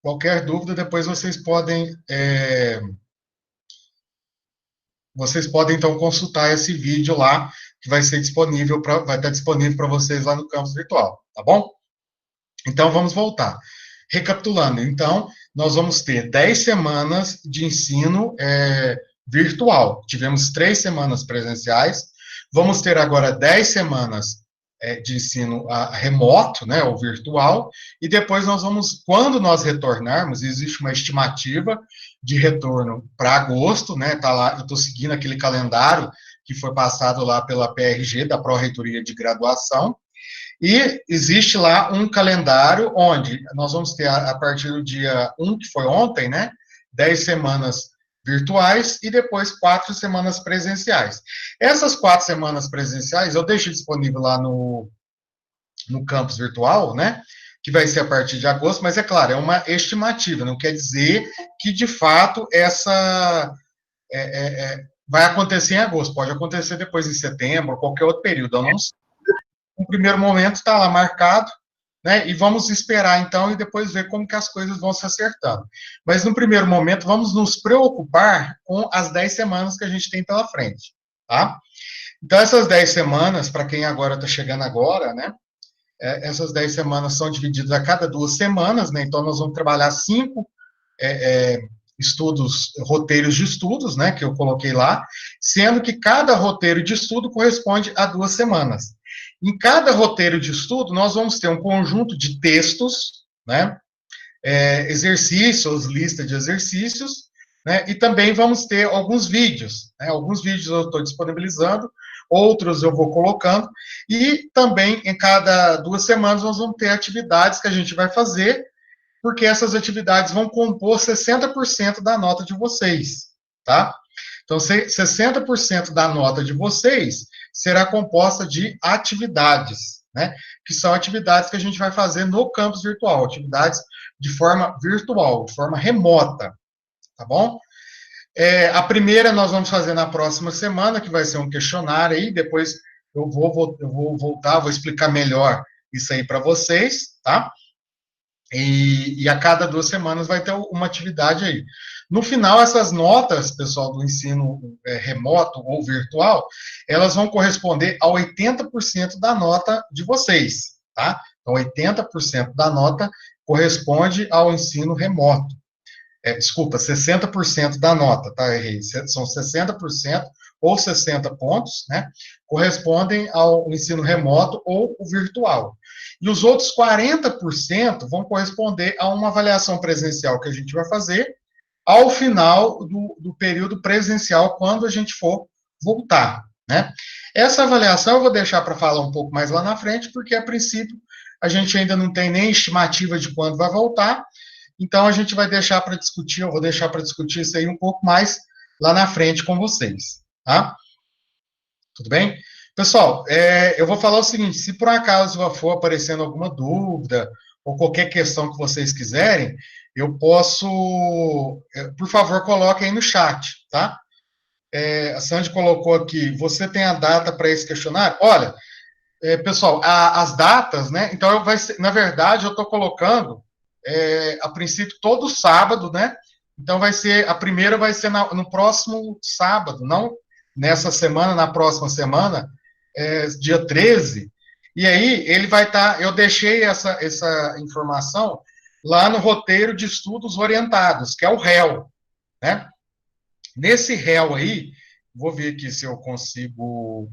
Qualquer dúvida, depois vocês podem então consultar esse vídeo lá, que vai ser disponível vai estar disponível para vocês lá no campus virtual, tá bom? Então vamos voltar. Recapitulando, então, nós vamos ter 10 semanas de ensino virtual. Tivemos 3 semanas presenciais, vamos ter agora 10 semanas de ensino remoto, né, ou virtual, e depois nós vamos, quando nós retornarmos, existe uma estimativa de retorno para agosto, né, tá lá, eu estou seguindo aquele calendário que foi passado lá pela PRG, da Pró-Reitoria de Graduação, e existe lá um calendário onde nós vamos ter, a partir do dia 1, que foi ontem, né, 10 semanas virtuais e depois 4 semanas presenciais. Essas 4 semanas presenciais eu deixo disponível lá no campus virtual, né, que vai ser a partir de agosto, mas é claro, é uma estimativa, não quer dizer que de fato essa vai acontecer em agosto, pode acontecer depois em setembro, ou qualquer outro período, eu não sei. No primeiro momento está lá marcado, né? E vamos esperar então e depois ver como que as coisas vão se acertando. Mas no primeiro momento vamos nos preocupar com as 10 semanas que a gente tem pela frente, tá? Então essas 10 semanas, para quem agora está chegando agora, né? Essas 10 semanas são divididas a cada 2 semanas, né? Então nós vamos trabalhar 5 roteiros de estudos, né? Que eu coloquei lá, sendo que cada roteiro de estudo corresponde a 2 semanas. Em cada roteiro de estudo, nós vamos ter um conjunto de textos, né, exercícios, lista de exercícios, né, e também vamos ter alguns vídeos. Né, alguns vídeos eu estou disponibilizando, outros eu vou colocando, e também em cada 2 semanas nós vamos ter atividades que a gente vai fazer, porque essas atividades vão compor 60% da nota de vocês, tá? Então, 60% da nota de vocês será composta de atividades, né? Que são atividades que a gente vai fazer no campus virtual, atividades de forma virtual, de forma remota, tá bom? A primeira nós vamos fazer na próxima semana, que vai ser um questionário aí, depois eu vou voltar, vou explicar melhor isso aí para vocês, tá? E a cada 2 semanas vai ter uma atividade aí. No final, essas notas, pessoal, do ensino remoto ou virtual, elas vão corresponder a 80% da nota de vocês, tá? Então, 80% da nota corresponde ao ensino remoto. Desculpa, 60% da nota, tá? Errei. São 60% ou 60 pontos, né? Correspondem ao ensino remoto ou o virtual. E os outros 40% vão corresponder a uma avaliação presencial que a gente vai fazer ao final do período presencial, quando a gente for voltar, né? Essa avaliação eu vou deixar para falar um pouco mais lá na frente, porque a princípio a gente ainda não tem nem estimativa de quando vai voltar, então a gente vai deixar para discutir, eu vou deixar para discutir isso aí um pouco mais lá na frente com vocês, tá? Tudo bem? Pessoal, eu vou falar o seguinte, se por acaso for aparecendo alguma dúvida ou qualquer questão que vocês quiserem, eu posso, por favor, coloque aí no chat, tá? A Sandy colocou aqui, você tem a data para esse questionário? Olha, pessoal, as datas, né? Então, na verdade, eu estou colocando, a princípio, todo sábado, né? Então, a primeira vai ser no próximo sábado, não nessa semana, na próxima semana, dia 13. E aí, ele vai estar, eu deixei essa informação lá no roteiro de estudos orientados, que é o REL, né? Nesse REL aí, vou ver aqui se eu consigo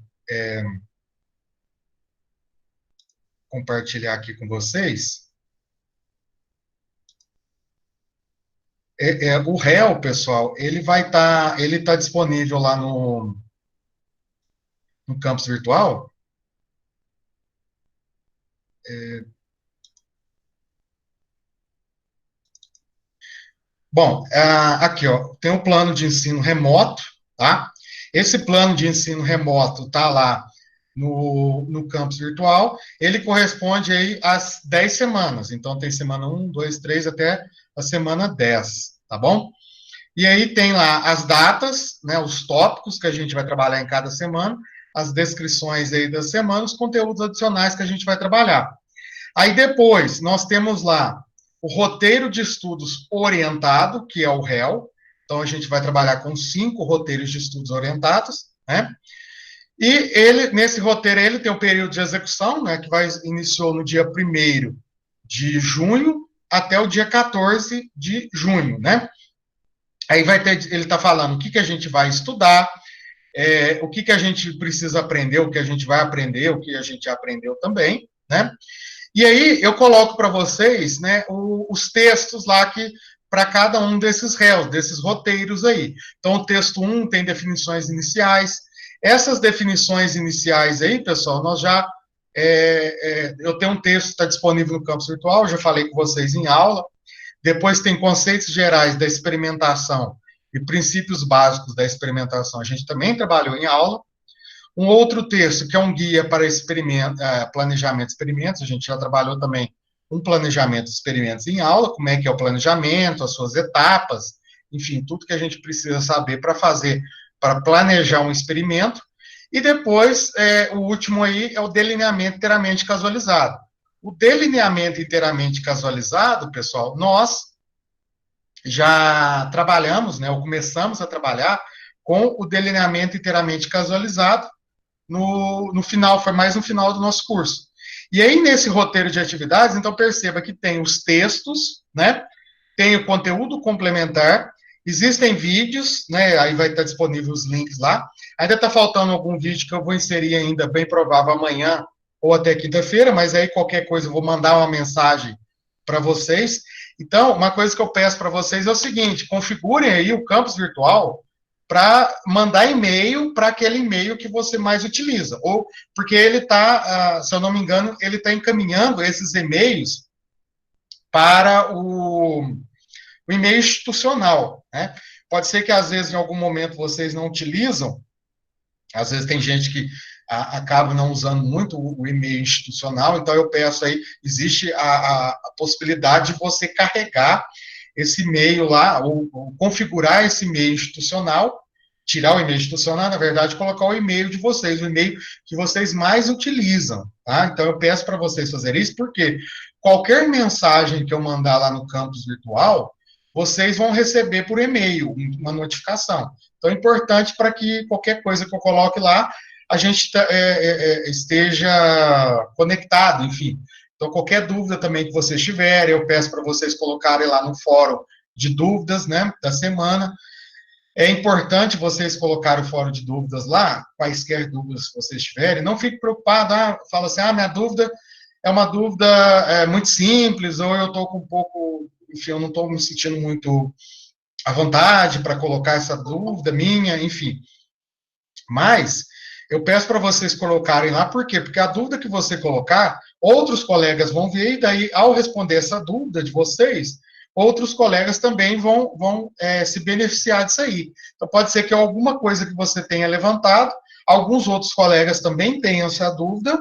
compartilhar aqui com vocês. O REL, pessoal, ele tá disponível lá no campus virtual. Bom, aqui, ó, tem um plano de ensino remoto, tá? Esse plano de ensino remoto tá lá no campus virtual, ele corresponde aí às 10 semanas. Então, tem semana 1, 2, 3, até a semana 10, tá bom? E aí tem lá as datas, né, os tópicos que a gente vai trabalhar em cada semana, as descrições aí da semana, os conteúdos adicionais que a gente vai trabalhar. Aí depois, nós temos lá o roteiro de estudos orientado, que é o REL. Então, a gente vai trabalhar com 5 roteiros de estudos orientados, né? E ele, nesse roteiro, ele tem o período de execução, né, que iniciou no dia 1º de junho até o dia 14 de junho, né? Aí vai ter, ele está falando o que a gente vai estudar, o que a gente precisa aprender, o que a gente vai aprender, o que a gente aprendeu também, né? E aí eu coloco para vocês, né, os textos lá que para cada um desses réus, desses roteiros aí. Então, o texto 1 tem definições iniciais. Essas definições iniciais aí, pessoal, nós já... eu tenho um texto que está disponível no campus virtual, já falei com vocês em aula. Depois tem conceitos gerais da experimentação e princípios básicos da experimentação. A gente também trabalhou em aula. Um outro texto, que é um guia para planejamento de experimentos, a gente já trabalhou também um planejamento de experimentos em aula, como é que é o planejamento, as suas etapas, enfim, tudo que a gente precisa saber para fazer, para planejar um experimento. E depois, o último aí é o delineamento inteiramente casualizado. O delineamento inteiramente casualizado, pessoal, nós já trabalhamos, né, ou começamos a trabalhar com o delineamento inteiramente casualizado no final, foi mais no final do nosso curso. E aí, nesse roteiro de atividades, então perceba que tem os textos, né, tem o conteúdo complementar, existem vídeos, né, aí vai estar disponível os links lá, ainda está faltando algum vídeo que eu vou inserir ainda, bem provável, amanhã ou até quinta-feira, mas aí qualquer coisa eu vou mandar uma mensagem para vocês. Então, uma coisa que eu peço para vocês é o seguinte, configurem aí o campus virtual para mandar e-mail para aquele e-mail que você mais utiliza, ou porque ele está, se eu não me engano, ele está encaminhando esses e-mails para o e-mail institucional, né? Pode ser que, às vezes, em algum momento, vocês não utilizam, às vezes tem gente que acaba não usando muito o e-mail institucional, então eu peço aí, existe a possibilidade de você carregar esse e-mail lá, ou configurar esse e-mail institucional, tirar o e-mail institucional, na verdade, colocar o e-mail de vocês, o e-mail que vocês mais utilizam, tá? Então eu peço para vocês fazerem isso, porque qualquer mensagem que eu mandar lá no campus virtual, vocês vão receber por e-mail uma notificação. Então é importante para que qualquer coisa que eu coloque lá, a gente esteja conectado, enfim. Então, qualquer dúvida também que vocês tiverem, eu peço para vocês colocarem lá no fórum de dúvidas, né, da semana. É importante vocês colocarem o fórum de dúvidas lá, quaisquer dúvidas que vocês tiverem. Não fique preocupado, fala assim, minha dúvida é uma dúvida muito simples, ou eu estou com um pouco, enfim, eu não estou me sentindo muito à vontade para colocar essa dúvida minha, enfim. Mas eu peço para vocês colocarem lá, por quê? Porque a dúvida que você colocar, outros colegas vão ver, e daí, ao responder essa dúvida de vocês, outros colegas também vão se beneficiar disso aí. Então, pode ser que alguma coisa que você tenha levantado, alguns outros colegas também tenham essa dúvida,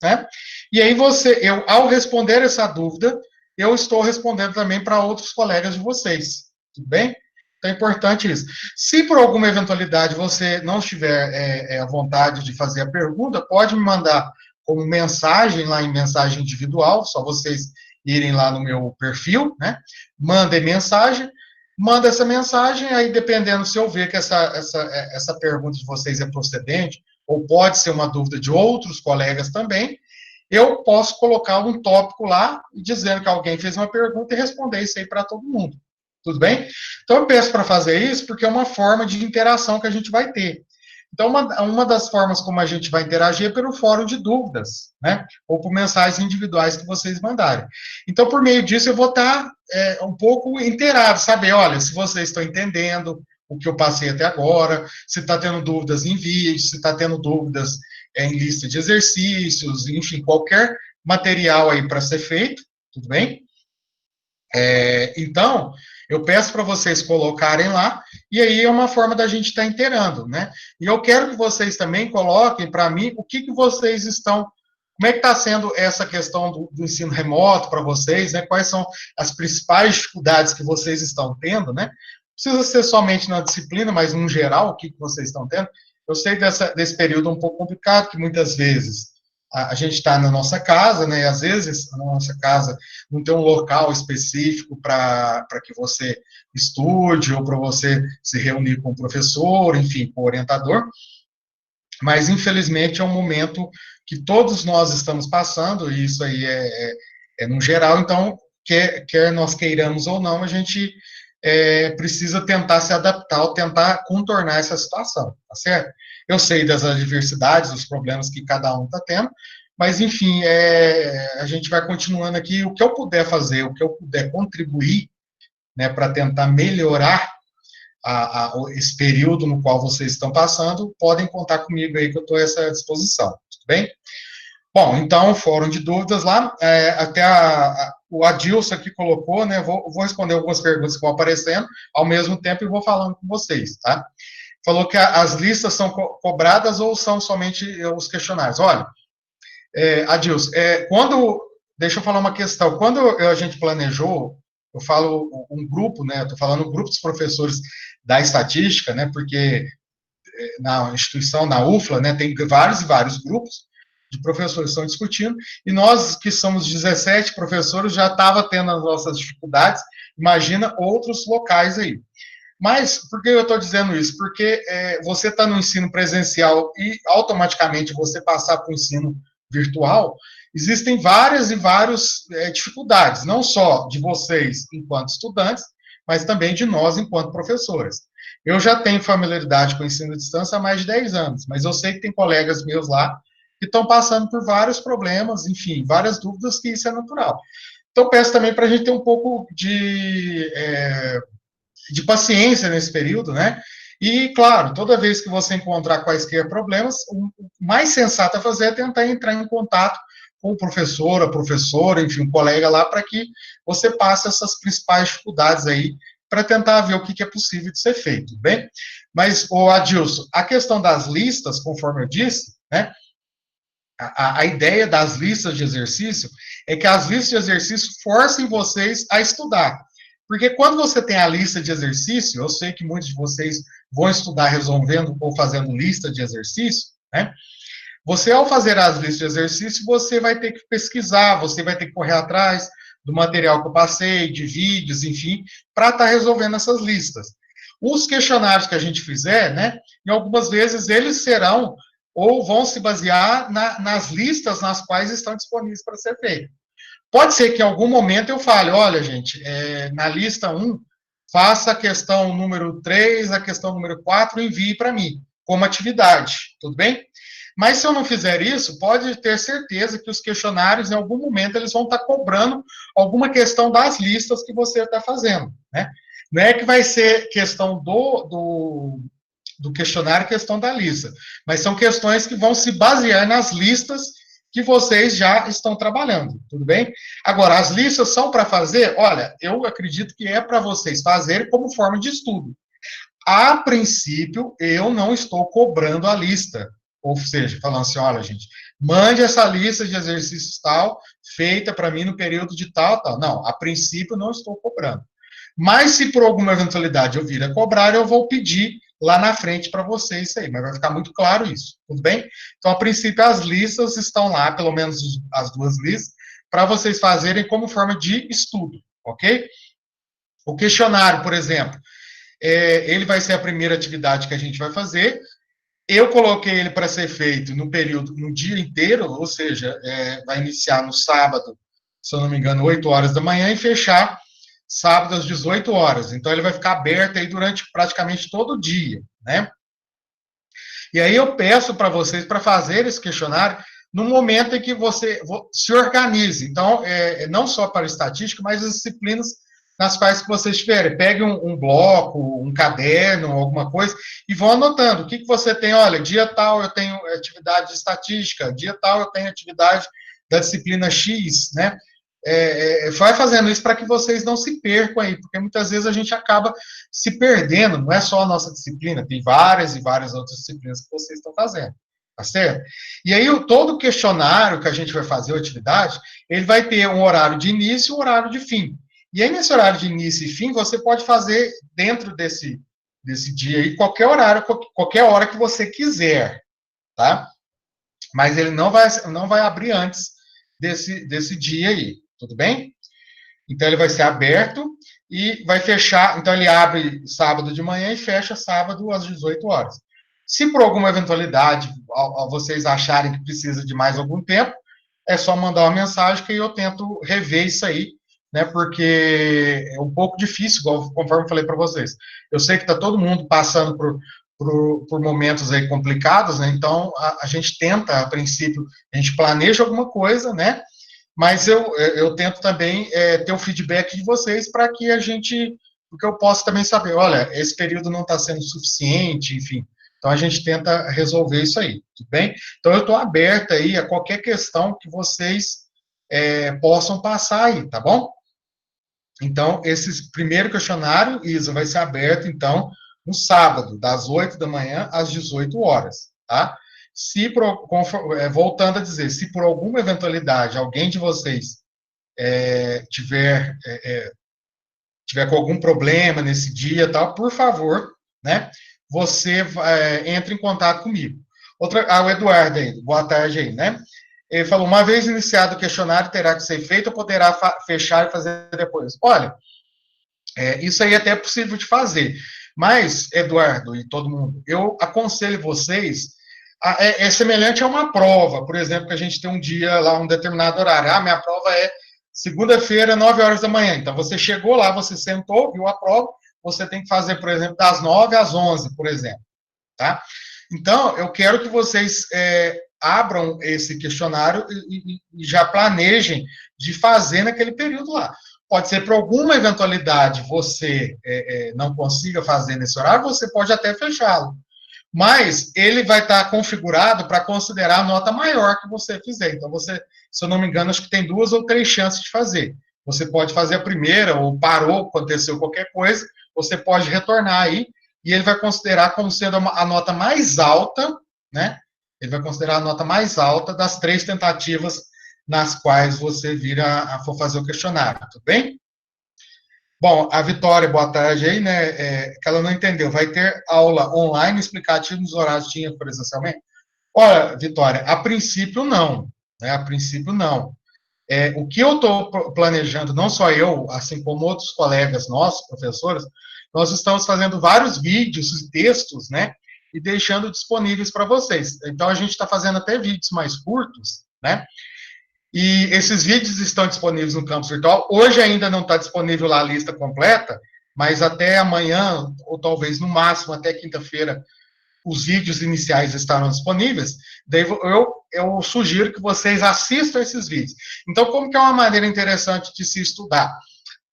né? E aí eu, ao responder essa dúvida, eu estou respondendo também para outros colegas de vocês, tudo bem? Então, é importante isso. Se por alguma eventualidade você não estiver à vontade de fazer a pergunta, pode me mandar como mensagem lá em mensagem individual, só vocês irem lá no meu perfil, né? Mandem mensagem, manda essa mensagem, aí dependendo se eu ver que essa pergunta de vocês é procedente, ou pode ser uma dúvida de outros colegas também, eu posso colocar um tópico lá, dizendo que alguém fez uma pergunta e responder isso aí para todo mundo. Tudo bem? Então, eu peço para fazer isso porque é uma forma de interação que a gente vai ter. Então, uma das formas como a gente vai interagir é pelo fórum de dúvidas, né? Ou por mensagens individuais que vocês mandarem. Então, por meio disso, eu vou estar um pouco inteirado, saber, olha, se vocês estão entendendo o que eu passei até agora, se está tendo dúvidas em vídeo, se está tendo dúvidas em lista de exercícios, enfim, qualquer material aí para ser feito, tudo bem? Então, eu peço para vocês colocarem lá, e aí é uma forma da gente estar inteirando, né? E eu quero que vocês também coloquem para mim o que vocês estão, como é que está sendo essa questão do ensino remoto para vocês, né? Quais são as principais dificuldades que vocês estão tendo, né? Não precisa ser somente na disciplina, mas no geral, o que vocês estão tendo. Eu sei desse período um pouco complicado, que muitas vezes a gente está na nossa casa, né? E às vezes a nossa casa não tem um local específico para que você estude ou para você se reunir com o professor, enfim, com o orientador. Mas infelizmente é um momento que todos nós estamos passando, e isso aí é no geral, então, quer nós queiramos ou não, a gente precisa tentar se adaptar ou tentar contornar essa situação, tá certo? Eu sei das adversidades, dos problemas que cada um está tendo, mas, enfim, a gente vai continuando aqui. O que eu puder fazer, o que eu puder contribuir, né, para tentar melhorar esse período no qual vocês estão passando, podem contar comigo aí, que eu estou a essa disposição, tudo bem? Bom, então, fórum de dúvidas lá, até o Adilson aqui colocou, né, vou responder algumas perguntas que vão aparecendo, ao mesmo tempo e vou falando com vocês, tá? Falou que as listas são cobradas ou são somente os questionários? Olha, Adilson, deixa eu falar uma questão, quando a gente planejou, eu falo um grupo, né, estou falando um grupo dos professores da estatística, né, porque na instituição, na UFLA, né, tem vários e vários grupos de professores que estão discutindo, e nós, que somos 17 professores, já estava tendo as nossas dificuldades, imagina outros locais aí. Mas, por que eu estou dizendo isso? Porque você está no ensino presencial e automaticamente você passar para o ensino virtual, existem várias e várias dificuldades, não só de vocês enquanto estudantes, mas também de nós enquanto professores. Eu já tenho familiaridade com o ensino à distância há mais de 10 anos, mas eu sei que tem colegas meus lá que estão passando por vários problemas, enfim, várias dúvidas, que isso é natural. Então, peço também para a gente ter um pouco de paciência nesse período, né? E, claro, toda vez que você encontrar quaisquer problemas, o mais sensato a fazer é tentar entrar em contato com o professor, a professora, enfim, um colega lá, para que você passe essas principais dificuldades aí, para tentar ver o que é possível de ser feito, bem? Mas, Adilson, a questão das listas, conforme eu disse, né? A ideia das listas de exercício é que as listas de exercício forcem vocês a estudar. Porque quando você tem a lista de exercício, eu sei que muitos de vocês vão estudar resolvendo ou fazendo lista de exercício, né? Você, ao fazer as listas de exercício, você vai ter que pesquisar, você vai ter que correr atrás do material que eu passei, de vídeos, enfim, para estar resolvendo essas listas. Os questionários que a gente fizer, né, em algumas vezes eles serão ou vão se basear nas listas nas quais estão disponíveis para ser feito. Pode ser que em algum momento eu fale, olha, gente, na lista 1, faça a questão número 3, a questão número 4, e envie para mim, como atividade, tudo bem? Mas se eu não fizer isso, pode ter certeza que os questionários, em algum momento, eles vão estar cobrando alguma questão das listas que você está fazendo, né? Não é que vai ser questão do questionário, questão da lista, mas são questões que vão se basear nas listas que vocês já estão trabalhando, tudo bem? Agora, as listas são para fazer, olha, eu acredito que é para vocês fazerem como forma de estudo. A princípio, eu não estou cobrando a lista, ou seja, falando assim, olha, gente, mande essa lista de exercícios tal, feita para mim no período de tal, tal. Não, a princípio não estou cobrando. Mas se por alguma eventualidade eu vir a cobrar, eu vou pedir lá na frente para vocês isso aí, mas vai ficar muito claro isso, tudo bem? Então, a princípio, as listas estão lá, pelo menos as duas listas, para vocês fazerem como forma de estudo, ok? O questionário, por exemplo, ele vai ser a primeira atividade que a gente vai fazer. Eu coloquei ele para ser feito no período, no dia inteiro, ou seja, vai iniciar no sábado, se eu não me engano, 8 horas da manhã e fechar sábado às 18 horas. Então, ele vai ficar aberto aí durante praticamente todo o dia, né? E aí eu peço para vocês para fazer esse questionário no momento em que você se organize. Então, não só para estatística, mas as disciplinas nas quais que vocês tiverem. Pegue um bloco, um caderno, alguma coisa, e vão anotando. O que você tem? Olha, dia tal eu tenho atividade de estatística, dia tal eu tenho atividade da disciplina X, né? Vai fazendo isso para que vocês não se percam aí, porque muitas vezes a gente acaba se perdendo, não é só a nossa disciplina, tem várias e várias outras disciplinas que vocês estão fazendo, tá certo? E aí, todo questionário que a gente vai fazer, a atividade, ele vai ter um horário de início e um horário de fim. E aí, nesse horário de início e fim, você pode fazer dentro desse dia aí, qualquer horário, qualquer hora que você quiser, tá? mas ele não vai abrir antes desse dia aí, tudo bem? Então, ele vai ser aberto e vai fechar. Então, ele abre sábado de manhã e fecha sábado às 18 horas. Se por alguma eventualidade vocês acharem que precisa de mais algum tempo, é só mandar uma mensagem que eu tento rever isso aí, né? Porque é um pouco difícil, conforme eu falei para vocês. Eu sei que está todo mundo passando por momentos aí complicados, né? Então, a gente tenta, a princípio, a gente planeja alguma coisa, né? Mas eu tento também ter o feedback de vocês para que a gente, porque eu posso também saber, olha, esse período não está sendo suficiente, enfim. Então a gente tenta resolver isso aí, tudo bem? Então eu estou aberta aí a qualquer questão que vocês possam passar aí, tá bom? Então, esse primeiro questionário, Isa, vai ser aberto, então, no sábado, das 8 da manhã às 18 horas, tá? Se, voltando a dizer, se por alguma eventualidade alguém de vocês tiver com algum problema nesse dia, tal, por favor, né, você entre em contato comigo. O Eduardo aí, boa tarde aí, né? Ele falou, uma vez iniciado o questionário, terá que ser feito ou poderá fechar e fazer depois? Olha, isso aí até é possível de fazer. Mas, Eduardo e todo mundo, eu aconselho vocês. É semelhante a uma prova, por exemplo, que a gente tem um dia lá, um determinado horário. Ah, minha prova é segunda-feira, 9 horas da manhã. Então, você chegou lá, você sentou, viu a prova, você tem que fazer, por exemplo, das 9 às 11, por exemplo. Tá? Então, eu quero que vocês abram esse questionário e já planejem de fazer naquele período lá. Pode ser por alguma eventualidade você não consiga fazer nesse horário, você pode até fechá-lo. Mas ele vai estar configurado para considerar a nota maior que você fizer. Então, você, se eu não me engano, acho que tem 2 ou 3 chances de fazer. Você pode fazer a primeira, ou parou, aconteceu qualquer coisa, você pode retornar aí, e ele vai considerar como sendo a nota mais alta, né? Ele vai considerar a nota mais alta das 3 tentativas nas quais você for fazer o questionário, tudo bem? Bom, a Vitória, boa tarde aí, né? Que ela não entendeu. Vai ter aula online explicativa nos horários tinha presencialmente? Olha, Vitória, a princípio não, né? A princípio não. O que eu estou planejando, não só eu, assim como outros colegas nossos, professores, nós estamos fazendo vários vídeos e textos, né? E deixando disponíveis para vocês. Então, a gente está fazendo até vídeos mais curtos, né? E esses vídeos estão disponíveis no campus virtual. Hoje ainda não está disponível lá a lista completa, mas até amanhã, ou talvez no máximo até quinta-feira, os vídeos iniciais estarão disponíveis. Daí eu sugiro que vocês assistam esses vídeos. Então, como que é uma maneira interessante de se estudar?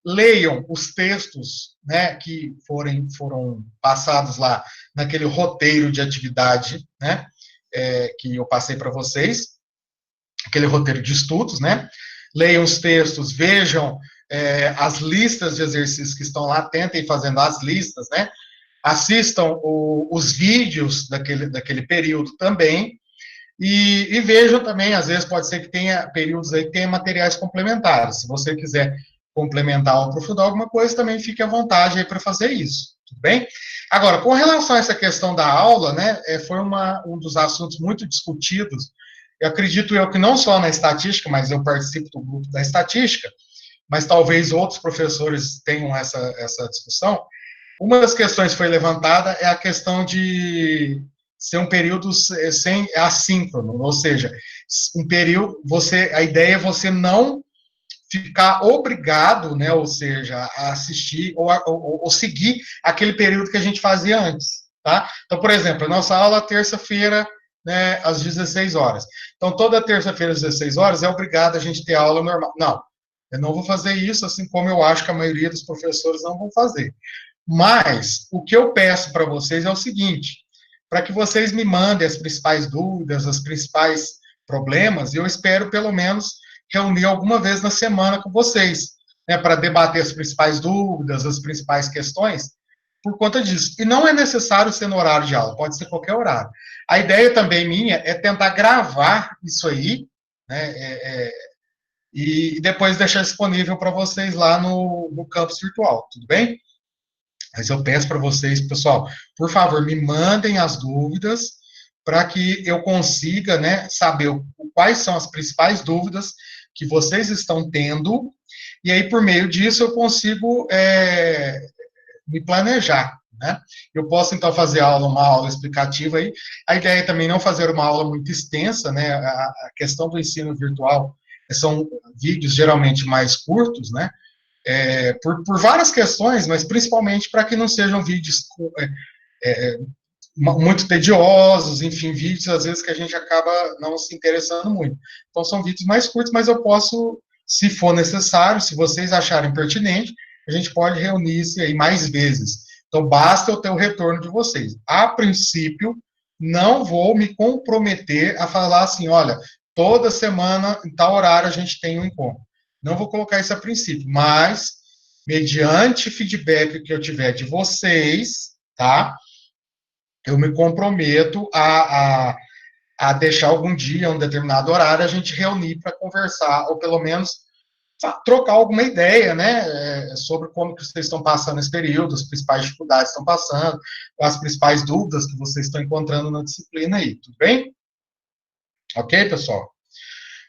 Leiam os textos, né, que foram passados lá naquele roteiro de atividade, né, que eu passei para vocês, aquele roteiro de estudos, né? Leiam os textos, vejam as listas de exercícios que estão lá, tentem fazendo as listas, né? Assistam os vídeos daquele período também, e vejam também, às vezes pode ser que tenha períodos aí que tenha materiais complementares. Se você quiser complementar ou aprofundar alguma coisa, também fique à vontade aí para fazer isso, tudo bem? Agora, com relação a essa questão da aula, né, foi um dos assuntos muito discutidos. Eu acredito que não só na estatística, mas eu participo do grupo da estatística, mas talvez outros professores tenham essa discussão. Uma das questões que foi levantada é a questão de ser um período sem assíncrono, ou seja, um período, a ideia é você não ficar obrigado, né, ou seja, a assistir ou seguir aquele período que a gente fazia antes, tá? Então, por exemplo, a nossa aula terça-feira, né, às 16 horas. Então, toda terça-feira às 16 horas é obrigado a gente ter aula normal. Não, eu não vou fazer isso, assim como eu acho que a maioria dos professores não vão fazer. Mas, o que eu peço para vocês é o seguinte, para que vocês me mandem as principais dúvidas, os principais problemas, e eu espero, pelo menos, reunir alguma vez na semana com vocês, né, para debater as principais dúvidas, as principais questões, por conta disso. E não é necessário ser no horário de aula, pode ser qualquer horário. A ideia também minha é tentar gravar isso aí, né, e depois deixar disponível para vocês lá no campus virtual, tudo bem? Mas eu peço para vocês, pessoal, por favor, me mandem as dúvidas, para que eu consiga, né, saber quais são as principais dúvidas que vocês estão tendo, e aí, por meio disso, eu consigo me planejar, né? Eu posso, então, fazer uma aula explicativa aí. A ideia é também não fazer uma aula muito extensa, né? A questão do ensino virtual são vídeos geralmente mais curtos, né? Por várias questões, mas principalmente para que não sejam vídeos muito tediosos, enfim, vídeos às vezes que a gente acaba não se interessando muito. Então são vídeos mais curtos, mas eu posso, se for necessário, se vocês acharem pertinente, a gente pode reunir isso aí mais vezes. Então basta eu ter o retorno de vocês. A princípio, não vou me comprometer a falar assim, olha, toda semana, em tal horário, a gente tem um encontro. Não vou colocar isso a princípio, mas, mediante feedback que eu tiver de vocês, tá? Eu me comprometo a deixar algum dia, um determinado horário, a gente reunir para conversar, ou pelo menos trocar alguma ideia, né, sobre como que vocês estão passando esse período, as principais dificuldades que estão passando, as principais dúvidas que vocês estão encontrando na disciplina aí, tudo bem? Ok, pessoal?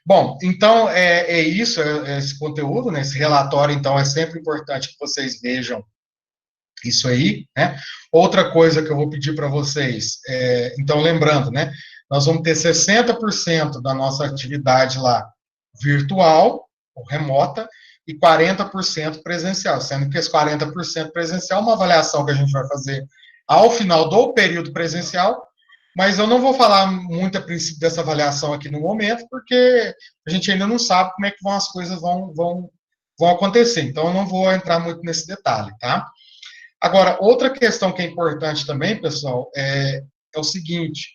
Bom, então é isso, esse conteúdo, né, esse relatório, então, é sempre importante que vocês vejam isso aí, né? Outra coisa que eu vou pedir para vocês, então, lembrando, né, nós vamos ter 60% da nossa atividade lá virtual, ou remota, e 40% presencial, sendo que esse 40% presencial é uma avaliação que a gente vai fazer ao final do período presencial, mas eu não vou falar muito a princípio dessa avaliação aqui no momento, porque a gente ainda não sabe como é que as coisas vão acontecer, então eu não vou entrar muito nesse detalhe, tá? Agora, outra questão que é importante também, pessoal, é o seguinte: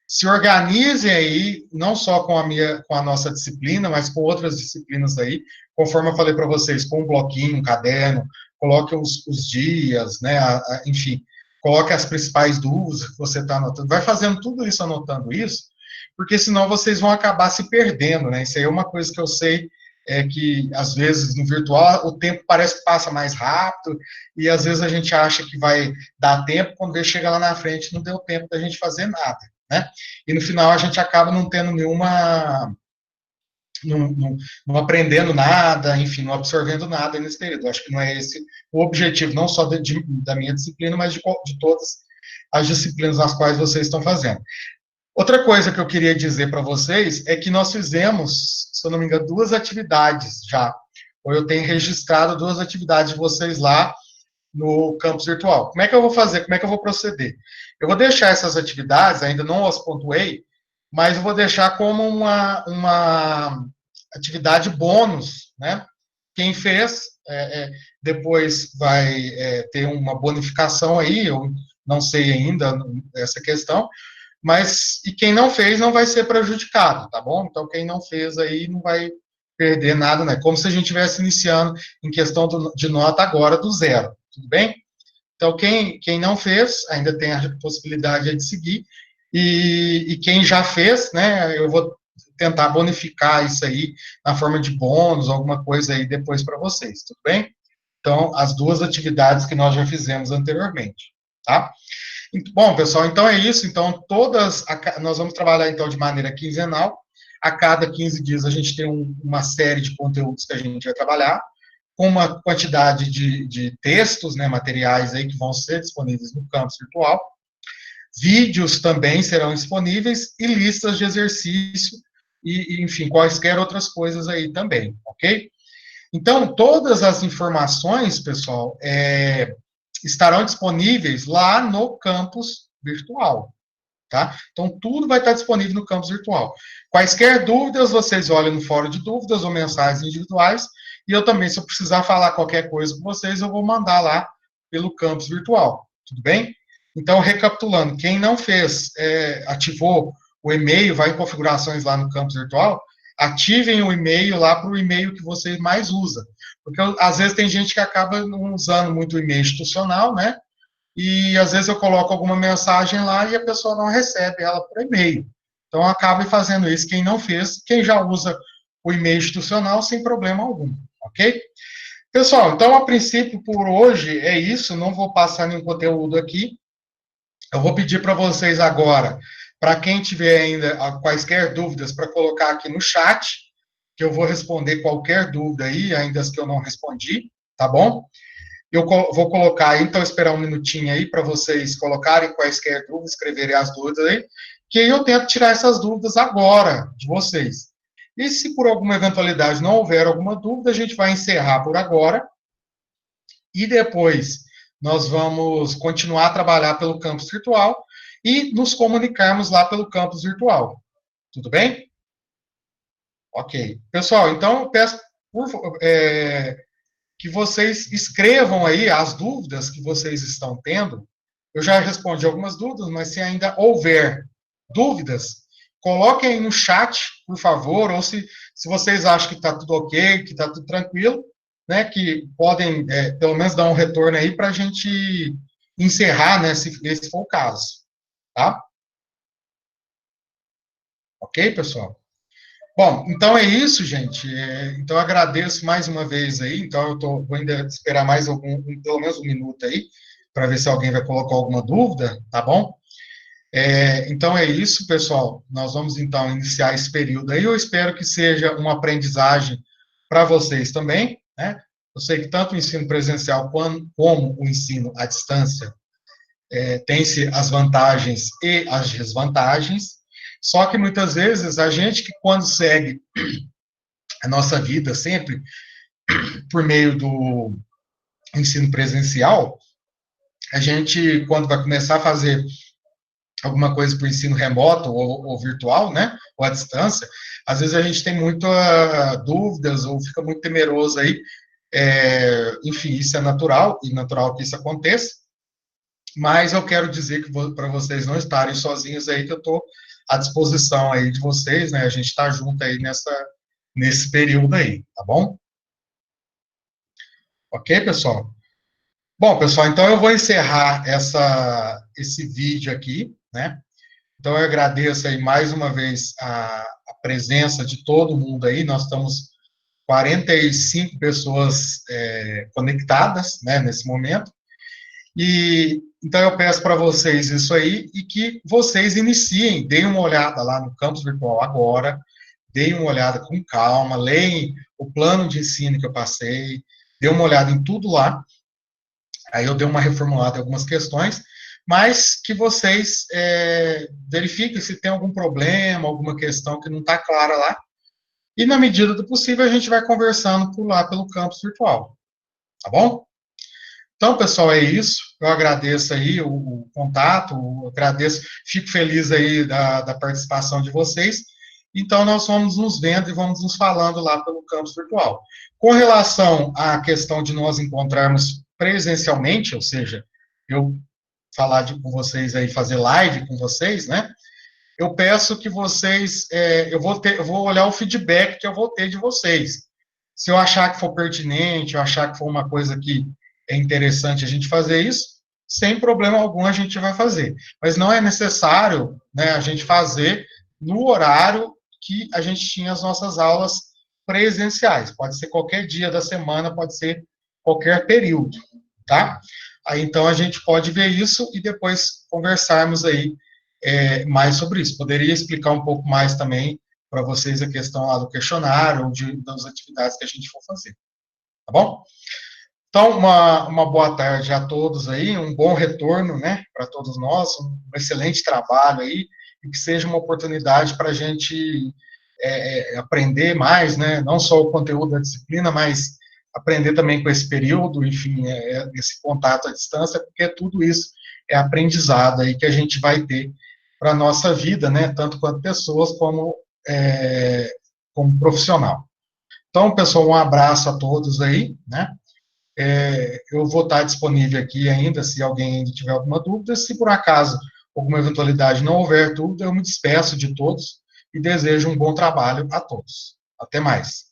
se organizem aí, não só com a nossa disciplina, mas com outras disciplinas aí, conforme eu falei para vocês, com um bloquinho, um caderno, coloque os dias, né, enfim, coloque as principais dúvidas que você está anotando, vai fazendo tudo isso, anotando isso, porque senão vocês vão acabar se perdendo, né, isso aí é uma coisa que eu sei, que às vezes no virtual o tempo parece que passa mais rápido, e às vezes a gente acha que vai dar tempo, quando vê, chega lá na frente, não deu tempo da gente fazer nada, né? E no final a gente acaba não tendo nenhuma, não aprendendo nada, enfim, não absorvendo nada nesse período. Eu acho que não é esse o objetivo, não só da minha disciplina, mas de todas as disciplinas nas quais vocês estão fazendo. Outra coisa que eu queria dizer para vocês é que nós fizemos, se eu não me engano, 2 atividades já, ou eu tenho registrado 2 atividades de vocês lá no campus virtual. Como é que eu vou fazer? Como é que eu vou proceder? Eu vou deixar essas atividades, ainda não as pontuei, mas eu vou deixar como uma atividade bônus, né? Quem fez, depois vai ter uma bonificação aí, eu não sei ainda essa questão, mas e quem não fez não vai ser prejudicado, tá bom? Então, quem não fez aí não vai perder nada, né? Como se a gente estivesse iniciando em questão de nota agora do zero, tudo bem? Então, quem não fez, ainda tem a possibilidade de seguir, e quem já fez, né, eu vou tentar bonificar isso aí na forma de bônus, alguma coisa aí depois para vocês, tudo bem? Então, as 2 atividades que nós já fizemos anteriormente, tá? Bom, pessoal, então é isso. Então, nós vamos trabalhar, então, de maneira quinzenal. A cada 15 dias a gente tem uma série de conteúdos que a gente vai trabalhar, com uma quantidade de textos, né, materiais aí que vão ser disponíveis no campus virtual. Vídeos também serão disponíveis e listas de exercício enfim, quaisquer outras coisas aí também, ok? Então, todas as informações, pessoal, estarão disponíveis lá no campus virtual, tá? Então, tudo vai estar disponível no campus virtual. Quaisquer dúvidas, vocês olham no fórum de dúvidas ou mensagens individuais, e eu também, se eu precisar falar qualquer coisa com vocês, eu vou mandar lá pelo campus virtual, tudo bem? Então, recapitulando, quem não fez, ativou o e-mail, vai em configurações lá no campus virtual, ativem o e-mail lá para o e-mail que você mais usa. Porque às vezes tem gente que acaba não usando muito o e-mail institucional, né? E às vezes eu coloco alguma mensagem lá e a pessoa não recebe ela por e-mail. Então acabe fazendo isso quem não fez, quem já usa o e-mail institucional sem problema algum, ok? Pessoal, então a princípio por hoje é isso, não vou passar nenhum conteúdo aqui. Eu vou pedir para vocês agora Para quem tiver ainda quaisquer dúvidas, para colocar aqui no chat, que eu vou responder qualquer dúvida aí, ainda as que eu não respondi, tá bom? Eu vou colocar aí, então, esperar um minutinho aí para vocês colocarem quaisquer dúvidas, escreverem as dúvidas aí, que aí eu tento tirar essas dúvidas agora de vocês. E se por alguma eventualidade não houver alguma dúvida, a gente vai encerrar por agora e depois nós vamos continuar a trabalhar pelo campus virtual e nos comunicarmos lá pelo campus virtual. Tudo bem? Ok. Pessoal, então eu peço que vocês escrevam aí as dúvidas que vocês estão tendo. Eu já respondi algumas dúvidas, mas se ainda houver dúvidas, coloquem aí no chat, por favor, ou se vocês acham que está tudo ok, que está tudo tranquilo, né, que podem, pelo menos, dar um retorno aí para a gente encerrar, né, se for o caso. Tá? Ok, pessoal? Bom, então é isso, gente. Então eu agradeço mais uma vez aí. Então vou ainda esperar mais pelo menos um minuto aí, para ver se alguém vai colocar alguma dúvida, tá bom? Então é isso, pessoal. Nós vamos então iniciar esse período aí. Eu espero que seja uma aprendizagem para vocês também, né? Eu sei que tanto o ensino presencial como o ensino à distância tem-se as vantagens e as desvantagens. Só que muitas vezes a gente que quando segue a nossa vida sempre por meio do ensino presencial, a gente, quando vai começar a fazer alguma coisa para o ensino remoto ou virtual, né, ou à distância, às vezes a gente tem muitas dúvidas ou fica muito temeroso aí. Enfim, isso é natural, e natural que isso aconteça, mas eu quero dizer que para vocês não estarem sozinhos aí, que eu estou à disposição aí de vocês, né, a gente está junto aí nesse período aí, tá bom? Ok, pessoal? Bom, pessoal, então eu vou encerrar esse vídeo aqui, né? Então eu agradeço aí mais uma vez a presença de todo mundo aí. Nós estamos 45 pessoas conectadas, né, nesse momento. E então eu peço para vocês isso aí e que vocês iniciem, deem uma olhada lá no campus virtual agora, deem uma olhada com calma, leem o plano de ensino que eu passei, dê uma olhada em tudo lá. Aí eu dei uma reformulada em algumas questões, mas que vocês verifiquem se tem algum problema, alguma questão que não está clara lá, e na medida do possível a gente vai conversando por lá pelo campus virtual, tá bom? Então, pessoal, é isso. Eu agradeço aí o contato, agradeço, fico feliz aí da participação de vocês. Então, nós vamos nos vendo e vamos nos falando lá pelo campus virtual. Com relação à questão de nós encontrarmos presencialmente, ou seja, eu falar com vocês aí, fazer live com vocês, né? Eu peço que vocês, eu vou olhar o feedback que eu vou ter de vocês. Se eu achar que for pertinente, eu achar que for uma coisa que é interessante a gente fazer isso, sem problema algum a gente vai fazer. Mas não é necessário, né, a gente fazer no horário que a gente tinha as nossas aulas presenciais. Pode ser qualquer dia da semana, pode ser qualquer período, tá? Aí então a gente pode ver isso e depois conversarmos aí mais sobre isso. Poderia explicar um pouco mais também para vocês a questão lá do questionário ou das atividades que a gente for fazer. Tá bom? Então, uma boa tarde a todos aí, um bom retorno, né, para todos nós, um excelente trabalho aí, e que seja uma oportunidade para a gente aprender mais, né, não só o conteúdo da disciplina, mas aprender também com esse período, enfim, esse contato à distância, porque tudo isso é aprendizado aí que a gente vai ter para a nossa vida, né, tanto quanto pessoas como profissional. Então, pessoal, um abraço a todos aí, né, eu vou estar disponível aqui ainda, se alguém ainda tiver alguma dúvida. Se por acaso alguma eventualidade não houver dúvida, eu me despeço de todos e desejo um bom trabalho a todos. Até mais.